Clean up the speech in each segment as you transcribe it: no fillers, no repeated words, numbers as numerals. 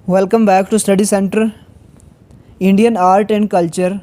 Welcome back to study centre. Indian art and culture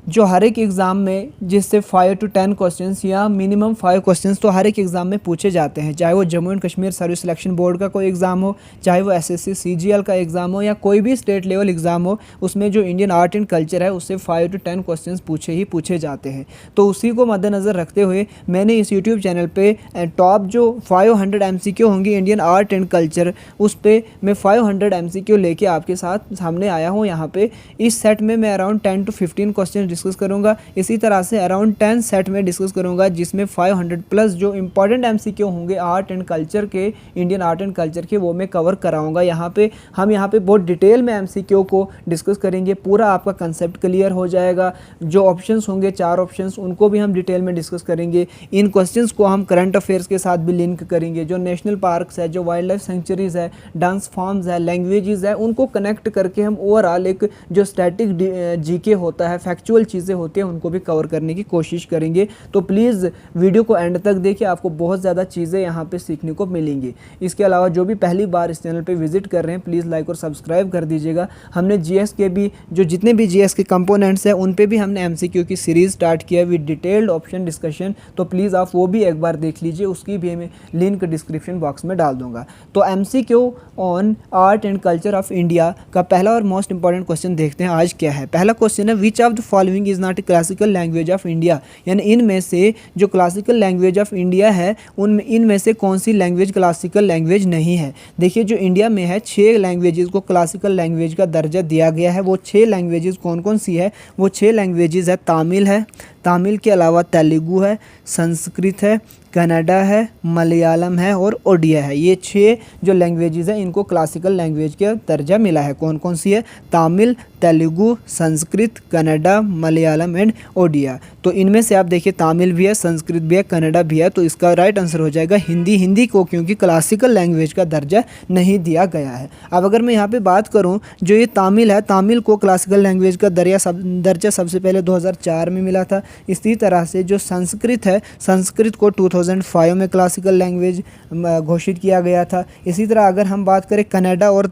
जो हर एक एग्ज़ाम में जिससे 5 to 10 क्वेश्चंस या मिनिमम 5 क्वेश्चंस तो हर एक एग्ज़ाम में पूछे जाते हैं, चाहे वो Jammu and Kashmir service selection board का कोई एग्ज़ाम हो, चाहे वो एसएससी सीजीएल का एग्ज़ाम हो या कोई भी स्टेट लेवल एग्ज़ाम हो, उसमें जो इंडियन आर्ट एंड कल्चर है उससे 5 to 10 क्वेश्चंस पूछे जाते हैं। तो उसी को मद्देनज़र रखते हुए मैंने इस यूट्यूब चैनल पर टॉप जो 500 MCQ होंगी इंडियन आर्ट एंड कल्चर, उस पर मैं 500 MCQ लेके आपके साथ सामने आया हूँ। यहाँ पे इस सेट में मैं अराउंड 10 to 15 क्वेश्चन डिस्कस करूंगा। इसी तरह से अराउंड 10 सेट में डिस्कस करूंगा जिसमें 500 प्लस जो इंपॉर्टेंट MCQ होंगे आर्ट एंड कल्चर के, इंडियन आर्ट एंड कल्चर के, वो मैं कवर कराऊंगा। यहाँ पे हम बहुत डिटेल में MCQ को डिस्कस करेंगे, पूरा आपका कंसेप्ट क्लियर हो जाएगा। जो ऑप्शंस होंगे 4 ऑप्शंस, उनको भी हम डिटेल में डिस्कस करेंगे। इन क्वेश्चंस को हम करंट अफेयर्स के साथ भी लिंक करेंगे। जो नेशनल पार्क्स है, जो वाइल्ड लाइफ सेंचुरीज है, डांस फॉर्म्स है, लैंग्वेजेस है, उनको कनेक्ट करके हम ओवरऑल एक जो स्टैटिक जीके होता है, फैक्चुअल चीज़ें होती हैं, उनको भी कवर करने की कोशिश करेंगे। तो प्लीज़ वीडियो को एंड तक देखिए, आपको बहुत ज़्यादा चीज़ें यहाँ पे सीखने को मिलेंगी। इसके अलावा जो भी पहली बार इस चैनल पे विजिट कर रहे हैं प्लीज़ लाइक और सब्सक्राइब कर दीजिएगा। हमने जीएस के भी जितने भी जीएस के कंपोनेंट्स हैं उन पे भी हमने MCQ की सीरीज़ स्टार्ट किया विद डिटेल्ड ऑप्शन डिस्कशन, तो प्लीज़ आप वो भी एक बार देख लीजिए, उसकी भी मैं लिंक डिस्क्रिप्शन बॉक्स में डाल दूँगा। तो MCQ on art and culture of India का पहला और मोस्ट इंपॉर्टेंट क्वेश्चन देखते हैं आज क्या है। पहला क्वेश्चन है विच of the following is not classical language of India, यानी इनमें से जो क्लासिकल लैंग्वेज ऑफ इंडिया है उन इनमें से कौन सी लैंग्वेज क्लासिकल लैंग्वेज नहीं है। देखिए जो इंडिया में है 6 लैंग्वेजेस को क्लासिकल लैंग्वेज का दर्जा दिया गया है। वो 6 लैंग्वेजेस कौन कौन सी है? वो 6 लैंग्वेजेस है तामिल है, तामिल के अलावा तेलुगु है, संस्कृत है, कन्नड़ा है, मलयालम है और ओडिया है। ये 6 जो लैंग्वेजेस हैं इनको क्लासिकल लैंग्वेज का दर्जा मिला है। कौन कौन सी है? तामिल, तेलुगु, संस्कृत, कन्नड़ा, मलयालम एंड ओडिया। तो इनमें से आप देखिए तामिल भी है, संस्कृत भी है, कन्नड़ा भी है, तो इसका राइट आंसर हो जाएगा हिंदी। हिंदी को क्योंकि क्लासिकल लैंग्वेज का दर्जा नहीं दिया गया है। अब अगर मैं यहाँ पे बात करूँ जो ये तामिल है, तामिल को क्लासिकल लैंग्वेज का दर्जा सबसे पहले 2004 में मिला था। इसी तरह से जो संस्कृत है, संस्कृत को 2005 में क्लासिकल लैंग्वेज घोषित किया गया था। इसी तरह अगर हम बात करें कन्नड़ा और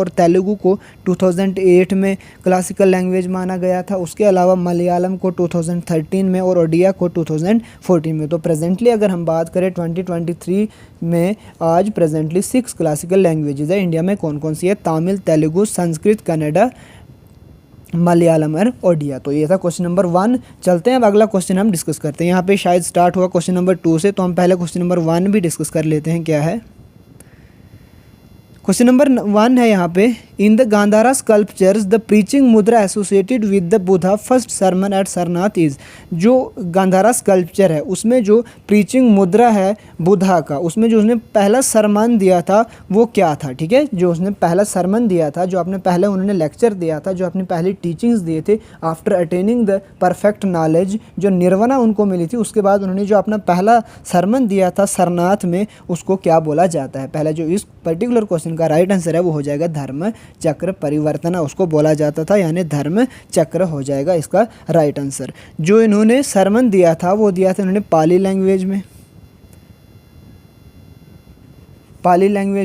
तेलुगु को 2008 में क्लासिकल लैंग्वेज माना गया था। उसके अलावा मलयालम को 2013 में और ओडिया को 2014 में। तो प्रेजेंटली अगर हम बात करें 2023 में आज प्रेजेंटली 6 क्लासिकल लैंग्वेजेस है इंडिया में। कौन कौन सी है? तामिल, तेलुगु, संस्कृत, कन्नड़ा, मलयालम और ओडिया। तो ये था क्वेश्चन नंबर 1। चलते हैं अब अगला क्वेश्चन हम डिस्कस करते हैं। यहाँ पे शायद स्टार्ट हुआ क्वेश्चन नंबर 2 से, तो हम पहले क्वेश्चन नंबर 1 भी डिस्कस कर लेते हैं। क्या है क्वेश्चन नंबर 1 है यहाँ पे, in the Gandhara sculptures the preaching mudra associated with the Buddha first sermon at Sarnath is. जो गांधारा स्कल्पचर है उसमें जो प्रीचिंग मुद्रा है बुद्धा का, उसमें जो उसने पहला सरमन दिया था वो क्या था? ठीक है, जो उसने पहला सरमन दिया था, जो आपने पहले उन्होंने लेक्चर दिया था, जो अपने पहली टीचिंग्स दिए थे after attaining the perfect knowledge, जो निर्वाणा उनको मिली थी, उसके बाद उन्होंने जो अपना पहला सरमन दिया था सरनाथ में, उसको क्या बोला जाता है? पहला जो इस पर्टिकुलर क्वेश्चन का राइट आंसर है वो हो जाएगा धर्म चक्र परिवर्तना, उसको बोला जाता था, यानी धर्म चक्र हो जाएगा इसका राइट आंसर। जो इन्होंने सरमन दिया था वो दिया था इन्होंने पाली लैंग्वेज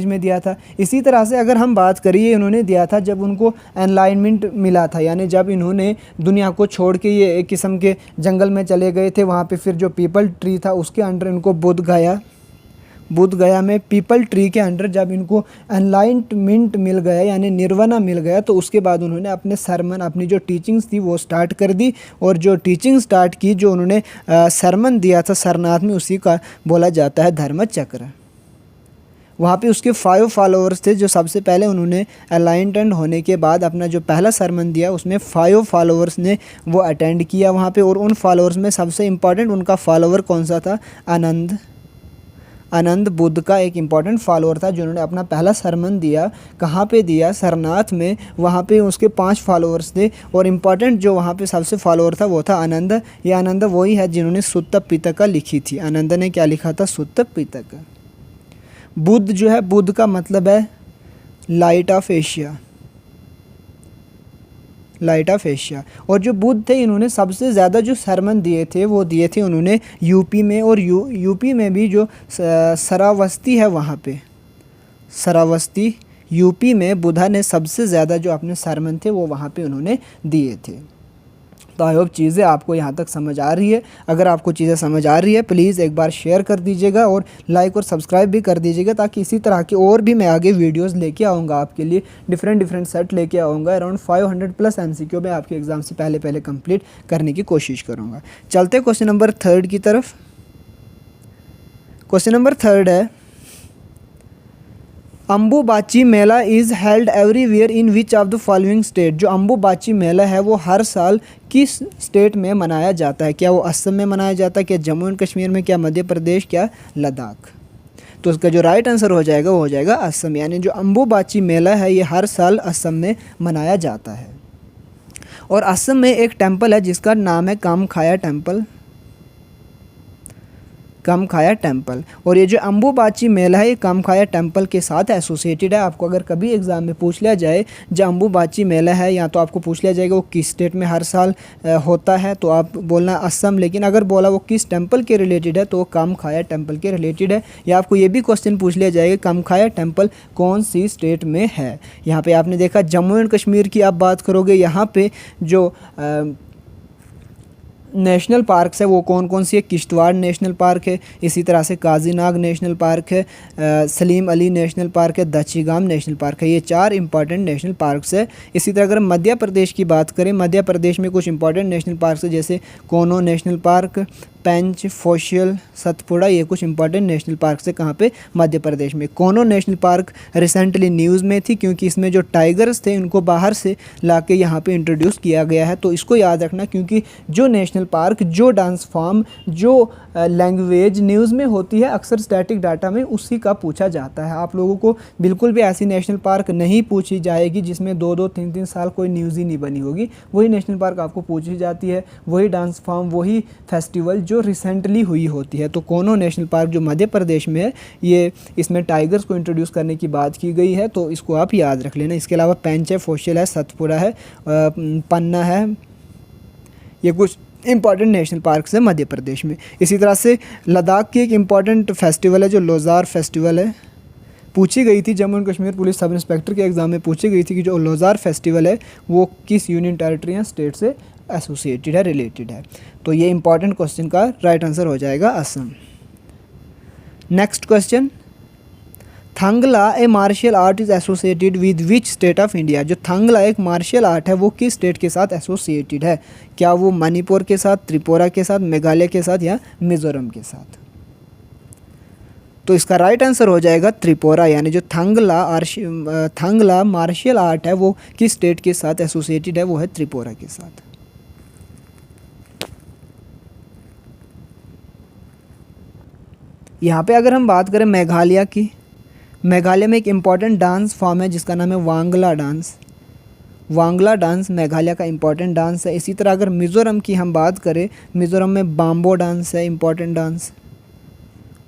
में दिया था। इसी तरह से अगर हम बात करिए इन्होंने दिया था जब उनको एनलाइनमेंट मिला था, यानी जब इन्होंने दुनिया को छोड़ के ये एक किस्म के जंगल में चले गए थे, वहाँ पे फिर जो पीपल ट्री था उसके अंडर इनको बुद्ध गया में पीपल ट्री के अंडर जब इनको एनलाइटमेंट मिल गया यानी निर्वाणा मिल गया, तो उसके बाद उन्होंने अपने सरमन, अपनी जो टीचिंग्स थी वो स्टार्ट कर दी। और जो टीचिंग स्टार्ट की, जो उन्होंने सरमन दिया था सरनाथ में, उसी का बोला जाता है धर्म चक्र। वहाँ पे उसके 5 फॉलोअर्स थे, जो सबसे पहले उन्होंने एनलाइटमेंट होने के बाद अपना जो पहला सरमन दिया उसमें 5 फॉलोअर्स ने वो अटेंड किया वहाँ पे। और उन फॉलोअर्स में सबसे इम्पॉर्टेंट उनका फॉलोअर कौन सा था? आनंद बुद्ध का एक इम्पॉर्टेंट फॉलोअर था, जिन्होंने अपना पहला सरमन दिया। कहाँ पे दिया? सरनाथ में। वहाँ पे उसके 5 फॉलोअर्स थे और इम्पॉर्टेंट जो वहाँ पे सबसे फॉलोअर था वो था आनंद। ये आनंद वही है जिन्होंने सुत्त पिटका लिखी थी। आनंद ने क्या लिखा था? सुत्त पिटका। बुद्ध जो है, बुद्ध का मतलब है लाइट ऑफ एशिया, और जो बुद्ध थे इन्होंने सबसे ज़्यादा जो सरमन दिए थे वो दिए थे उन्होंने यूपी में। और यूपी में भी जो श्रावस्ती है, वहाँ पे श्रावस्ती यूपी में बुद्धा ने सबसे ज़्यादा जो अपने सरमन थे वो वहाँ पे उन्होंने दिए थे। तो आई होप चीज़ें आपको यहाँ तक समझ आ रही है। अगर आपको चीज़ें समझ आ रही है प्लीज़ एक बार शेयर कर दीजिएगा और लाइक और सब्सक्राइब भी कर दीजिएगा, ताकि इसी तरह की और भी मैं आगे वीडियोस लेके आऊँगा आपके लिए, डिफरेंट सेट लेके आऊँगा। अराउंड 500+ MCQ में आपके एग्ज़ाम से पहले कंप्लीट करने की कोशिश करूँगा। चलते क्वेश्चन नंबर 3 की तरफ। क्वेश्चन नंबर 3 है, Ambubachi Mela is held everywhere in which of the following state. जो अम्बुबाची मेला है वो हर साल किस स्टेट में मनाया जाता है? क्या वो असम में मनाया जाता है, क्या जम्मू एंड कश्मीर में, क्या मध्य प्रदेश, क्या लद्दाख? तो उसका जो राइट आंसर हो जाएगा वो हो जाएगा असम। यानी जो अम्बुबाची मेला है ये हर साल असम में मनाया जाता है। और असम में एक टेम्पल है जिसका नाम है कामखाया टेम्पल, कामखाया टेम्पल। और ये जो अम्बुबाची मेला है ये कामखाया टेम्पल के साथ एसोसिएटेड है। आपको अगर कभी एग्ज़ाम में पूछ लिया जाए जो अम्बुबाची मेला है, या तो आपको पूछ लिया जाएगा वो किस स्टेट में हर साल होता है, तो आप बोलना असम। लेकिन अगर बोला वो किस टेम्पल के रिलेटेड है तो वो कामखाया टेम्पल के रिलेटेड है। या आपको ये भी क्वेश्चन पूछ लिया जाएगा कामखाया टेम्पल कौन सी स्टेट में है। यहाँ पर आपने देखा जम्मू एंड कश्मीर की आप बात करोगे, यहाँ पर जो नेशनल पार्क्स है वो कौन कौन सी है? किश्तवाड़ नेशनल पार्क है, इसी तरह से काजीनाग नेशनल पार्क है, सलीम अली नेशनल पार्क है, दच्छीगाम नेशनल पार्क है। ये 4 इंपॉर्टेंट नेशनल पार्क्स है। इसी तरह अगर मध्य प्रदेश की बात करें, मध्य प्रदेश में कुछ इंपॉर्टेंट नेशनल पार्क्स है जैसे कोनो नेशनल पार्क, पेंच, फोशियल, सतपुड़ा, ये कुछ इंपॉर्टेंट नेशनल पार्क है कहाँ पे? मध्य प्रदेश में। कोनो नेशनल पार्क रिसेंटली न्यूज़ में थी क्योंकि इसमें जो टाइगर्स थे उनको बाहर से लाके यहाँ पे इंट्रोड्यूस किया गया है। तो इसको याद रखना, क्योंकि जो नेशनल पार्क, जो डांस फॉर्म, जो लैंग्वेज न्यूज़ में होती है अक्सर स्टैटिक डाटा में उसी का पूछा जाता है। आप लोगों को बिल्कुल भी ऐसी नेशनल पार्क नहीं पूछी जाएगी जिसमें 2-2, 3-3 साल कोई न्यूज़ ही नहीं बनी होगी। वही नेशनल पार्क आपको पूछी जाती है, वही डांस फॉर्म, वही फेस्टिवल जो रिसेंटली हुई होती है। तो कोनो नेशनल पार्क जो मध्य प्रदेश में है, ये इसमें टाइगर्स को इंट्रोड्यूस करने की बात की गई है, तो इसको आप याद रख लेना। इसके अलावा पेंच है, फोशियल है, सतपुड़ा है, पन्ना है, ये कुछ इंपॉर्टेंट नेशनल पार्क्स है मध्य प्रदेश में। इसी तरह से लद्दाख की एक इम्पॉर्टेंट फेस्टिवल है जो लोज़ार फेस्टिवल है, पूछी गई थी Jammu and Kashmir police sub inspector के एग्ज़ाम में पूछी गई थी कि जो लोज़ार फेस्टिवल है वो किस यूनियन टेरिटरी या स्टेट से एसोसिएटेड है, रिलेटेड है। तो ये इंपॉर्टेंट क्वेश्चन का राइट आंसर हो जाएगा Assam. Next question, Thangta a martial art is associated with which state of India. जो थंगला एक मार्शल आर्ट है वो किस स्टेट के साथ एसोसिएटेड है? क्या वो मणिपुर के साथ, त्रिपुरा के साथ, मेघालय के साथ या मिज़ोरम के साथ? तो इसका राइट आंसर हो जाएगा त्रिपुरा। यानी जो थंगला मार्शल आर्ट है वो किस स्टेट के साथ एसोसिएटेड है? वो है त्रिपुरा के साथ। यहाँ पे अगर हम बात करें मेघालय की, मेघालय में एक इम्पॉर्टेंट डांस फॉर्म है जिसका नाम है वांगला डांस। वांगला डांस मेघालय का इम्पॉर्टेंट डांस है। इसी तरह अगर मिज़ोरम की हम बात करें, मिज़ोरम में बाम्बो डांस है, इम्पॉर्टेंट डांस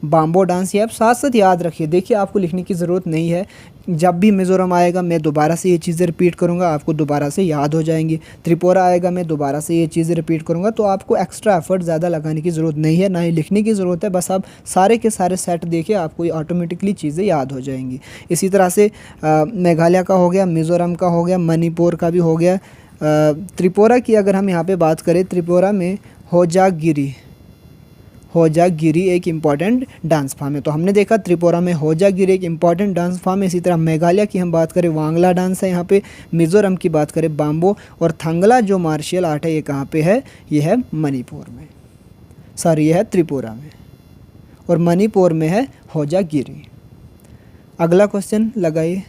बाम्बो डांस। ये आप साथ साथ याद रखिए, देखिए आपको लिखने की ज़रूरत नहीं है। जब भी मिज़ोरम आएगा मैं दोबारा से ये चीज़ें रिपीट करूँगा, आपको दोबारा से याद हो जाएंगी। त्रिपुरा आएगा मैं दोबारा से ये चीज़ें रिपीट करूँगा, तो आपको एक्स्ट्रा एफर्ट ज़्यादा लगाने की ज़रूरत नहीं है, ना ही लिखने की ज़रूरत है। बस आप सारे के सारे सेट देखिए, आपको ऑटोमेटिकली चीज़ें याद हो जाएंगी। इसी तरह से मेघालय का हो गया, मिज़ोरम का हो गया, मणिपुर का भी हो गया। त्रिपुरा की अगर हम यहाँ पर बात करें, त्रिपुरा में होजागिरी एक इम्पॉर्टेंट डांस फॉर्म है। तो हमने देखा त्रिपुरा में होजागिरी एक इम्पॉर्टेंट डांस फॉर्म है। इसी तरह मेघालय की हम बात करें वांगला डांस है यहाँ पे, मिज़ोरम की बात करें बाम्बो, और थंगला जो मार्शल आर्ट है ये कहाँ पे है? ये है मणिपुर में, सॉरी ये है त्रिपुरा में, और मणिपुर में है होजागिरी। अगला क्वेश्चन लगाइए।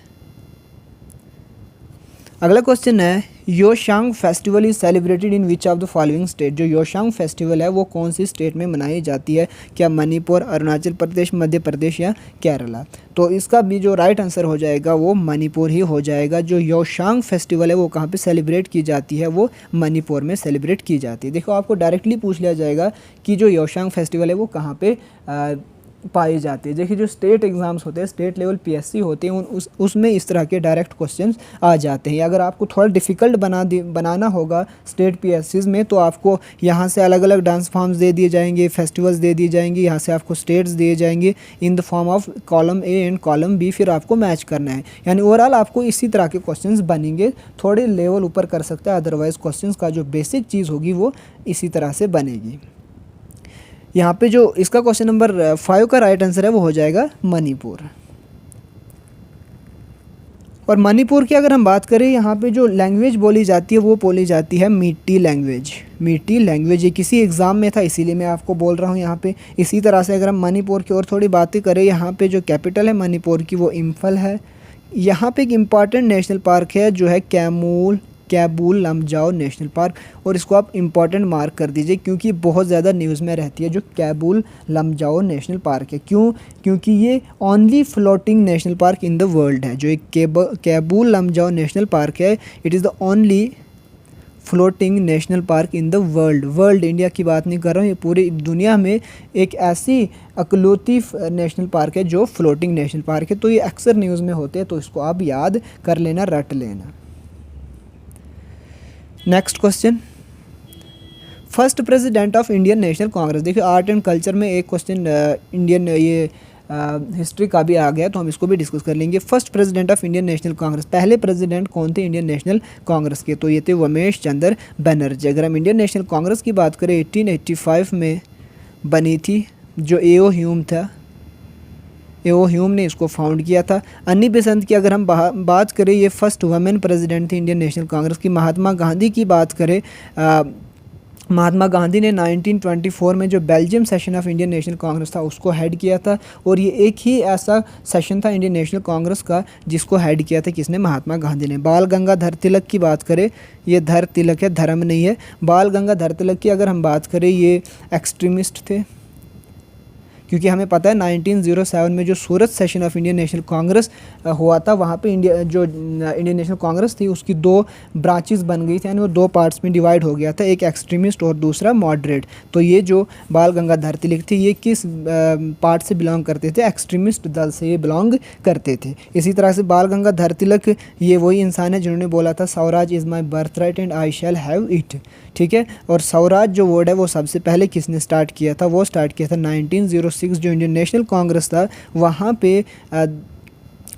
अगला क्वेश्चन है, Yoshang festival is celebrated in which of the following state. जो योशांग फेस्टिवल है वो कौन सी स्टेट में मनाई जाती है? क्या मणिपुर, अरुणाचल प्रदेश, मध्य प्रदेश या केरला? तो इसका भी जो राइट आंसर हो जाएगा वो मणिपुर ही हो जाएगा। जो योशांग फेस्टिवल है वो कहाँ पे सेलिब्रेट की जाती है? वो मणिपुर में सेलिब्रेट की जाती है। देखो आपको डायरेक्टली पूछ लिया जाएगा कि जो योशांग फेस्टिवल है वो कहाँ पे पाई जाती है। देखिए जो स्टेट एग्ज़ाम्स होते हैं, स्टेट लेवल पीएससी होते हैं, उसमें इस तरह के डायरेक्ट क्वेश्चंस आ जाते हैं। अगर आपको थोड़ा डिफ़िकल्ट बनाना होगा स्टेट पीएससीज़ में, तो आपको यहाँ से अलग अलग डांस फॉर्म्स दे दिए जाएंगे, फेस्टिवल्स दे दिए जाएंगे, यहाँ से आपको स्टेट्स दिए जाएंगे in the form of column A and column B, फिर आपको मैच करना है। यानी ओवरऑल आपको इसी तरह के क्वेश्चंस बनेंगे, थोड़े लेवल ऊपर कर सकते हैं, अदरवाइज़ क्वेश्चंस का जो बेसिक चीज़ होगी वो इसी तरह से बनेगी। यहाँ पे जो इसका क्वेश्चन नंबर 5 का राइट आंसर है वो हो जाएगा मणिपुर। और मणिपुर की अगर हम बात करें, यहाँ पे जो लैंग्वेज बोली जाती है वो बोली जाती है मीटी लैंग्वेज। मीटी लैंग्वेज ये किसी एग्ज़ाम में था, इसीलिए मैं आपको बोल रहा हूँ यहाँ पे। इसी तरह से अगर हम मणिपुर की और थोड़ी बातें करें, यहाँ पे जो कैपिटल है मणिपुर की वो इम्फल है। यहाँ पे एक इम्पॉर्टेंट नेशनल पार्क है जो है कैबूल लमजाओ नेशनल पार्क, और इसको आप इम्पॉर्टेंट मार्क कर दीजिए क्योंकि बहुत ज़्यादा न्यूज़ में रहती है जो कैबूल लमजाओ नेशनल पार्क है। क्यों? क्योंकि ये only floating national park in the world है। जो एक कैबूल लमजाओ नेशनल पार्क है, it is the only floating national park in the world. India की बात नहीं कर रहा हूँ, ये पूरी दुनिया में एक ऐसी अकलौती नेशनल पार्क है जो फ्लोटिंग नेशनल पार्क है। तो ये अक्सर न्यूज़ में होते हैं, तो इसको आप याद कर लेना, रट लेना। Next question, first president of Indian National Congress. देखिए आर्ट एंड कल्चर में एक क्वेश्चन इंडियन हिस्ट्री का भी आ गया, तो हम इसको भी डिस्कस कर लेंगे। First president of Indian National Congress, पहले प्रेसिडेंट कौन थे इंडियन नेशनल कांग्रेस के? तो ये थे उमेश चंद्र बनर्जी। अगर हम इंडियन नेशनल कांग्रेस की बात करें, 1885 में बनी थी। जो एओ ह्यूम था, एओ ह्यूम ने इसको फाउंड किया था। अन्नी बेसेंट की अगर हम बात करें, ये फर्स्ट वुमेन प्रेसिडेंट थी इंडियन नेशनल कांग्रेस की। महात्मा गांधी की बात करें, महात्मा गांधी ने 1924 में जो Belgium session of Indian National Congress था उसको हेड किया था, और ये एक ही ऐसा सेशन था इंडियन नेशनल कांग्रेस का जिसको हेड किया था किसने? महात्मा गांधी ने। बाल गंगाधर तिलक की बात करें, ये धर तिलक है, धर्म नहीं है। बाल गंगाधर तिलक की अगर हम बात करें, ये एक्सट्रीमिस्ट थे, क्योंकि हमें पता है 1907 में जो Surat session of Indian National Congress हुआ था, वहाँ पे इंडियन नेशनल कांग्रेस थी, उसकी 2 ब्रांचेस बन गई थी, यानी वो 2 पार्ट्स में डिवाइड हो गया था, एक एक्सट्रीमिस्ट और दूसरा मॉडरेट। तो ये जो बाल गंगाधर तिलक थे, ये किस पार्ट से बिलोंग करते थे? एक्सट्रीमिस्ट दल से ये बिलोंग करते थे। इसी तरह से बाल गंगाधर तिलक ये वही इंसान है जिन्होंने बोला था Swaraj is my birth right and I shall have it. ठीक है, और स्वराज जो वर्ड है वो सबसे पहले किसने स्टार्ट किया था? वो स्टार्ट किया था 1906, जो इंडियन नेशनल कांग्रेस था वहाँ पे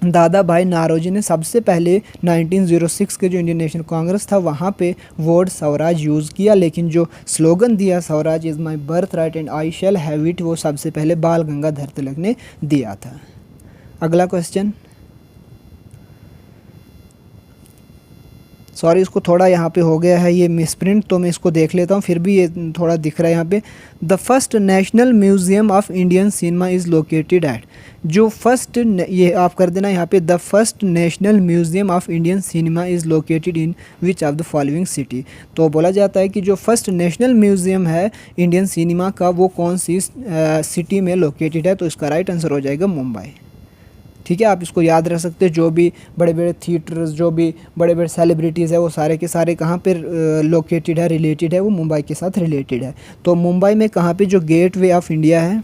दादा भाई नारोजी ने सबसे पहले 1906 के जो इंडियन नेशनल कांग्रेस था वहाँ पे वर्ड स्वराज यूज़ किया, लेकिन जो स्लोगन दिया Swaraj is my birth right and I shall have it, वो सबसे पहले बाल गंगाधर तिलक ने दिया था। अगला क्वेश्चन, सॉरी इसको थोड़ा यहाँ पे हो गया है ये मिसप्रिंट, तो मैं इसको देख लेता हूँ, फिर भी ये थोड़ा दिख रहा है यहाँ पे। The first national museum of Indian cinema is located at. जो फर्स्ट, ये आप कर देना यहाँ पे, the first national museum of Indian cinema is located in which of the following city. तो बोला जाता है कि जो फर्स्ट नेशनल म्यूज़ियम है इंडियन सिनेमा का वो कौन सी सिटी में लोकेटेड है? तो इसका राइट आंसर हो जाएगा मुंबई। ठीक है, आप इसको याद रख सकते हैं। जो भी बड़े बड़े थिएटर्स, जो भी बड़े बड़े सेलिब्रिटीज़ है, वो सारे के सारे कहाँ पर लोकेटेड है, रिलेटेड है, वो मुंबई के साथ रिलेटेड है। तो मुंबई में कहाँ पे जो गेट वे ऑफ इंडिया है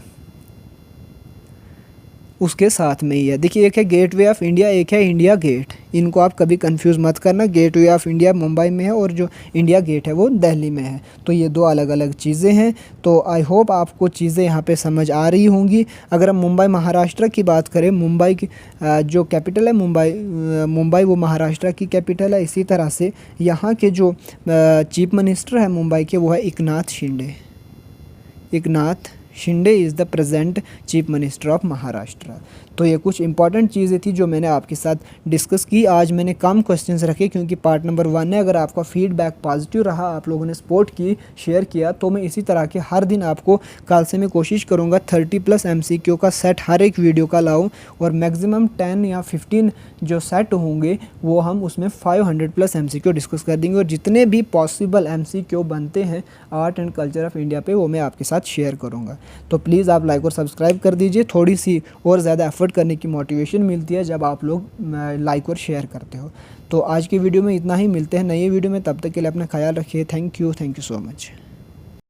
उसके साथ में ही है। देखिए एक है गेट वे ऑफ इंडिया, एक है इंडिया गेट, इनको आप कभी कंफ्यूज मत करना। Gateway of India Mumbai में है और जो इंडिया गेट है वो दिल्ली में है, तो ये 2 अलग अलग चीज़ें हैं। तो आई होप आपको चीज़ें यहाँ पे समझ आ रही होंगी। अगर हम मुंबई महाराष्ट्र की बात करें, मुंबई की जो कैपिटल है मुंबई वो महाराष्ट्र की कैपिटल है। इसी तरह से यहाँ के जो चीफ मिनिस्टर है मुंबई के वो है Eknath Shinde is the present chief minister of Maharashtra. तो ये कुछ इंपॉर्टेंट चीज़ें थी जो मैंने आपके साथ डिस्कस की। आज मैंने कम क्वेश्चंस रखे क्योंकि पार्ट नंबर 1 है। अगर आपका फीडबैक पॉजिटिव रहा, आप लोगों ने सपोर्ट की, शेयर किया, तो मैं इसी तरह के हर दिन आपको कल से मैं कोशिश करूँगा 30+ MCQ का सेट हर एक वीडियो का लाऊँ, और मैक्सिमम 10 या 15 जो सेट होंगे वो हम उसमें 500+ MCQ डिस्कस कर देंगे। और जितने भी पॉसिबल MCQ बनते हैं art and culture of India पे, वो मैं आपके साथ शेयर करूँगा। तो प्लीज़ आप लाइक और सब्सक्राइब कर दीजिए। थोड़ी सी और ज़्यादा एफर्ट करने की मोटिवेशन मिलती है जब आप लोग लाइक और शेयर करते हो। तो आज की वीडियो में इतना ही, मिलते हैं नई वीडियो में, तब तक के लिए अपना ख्याल रखिए। Thank you so much.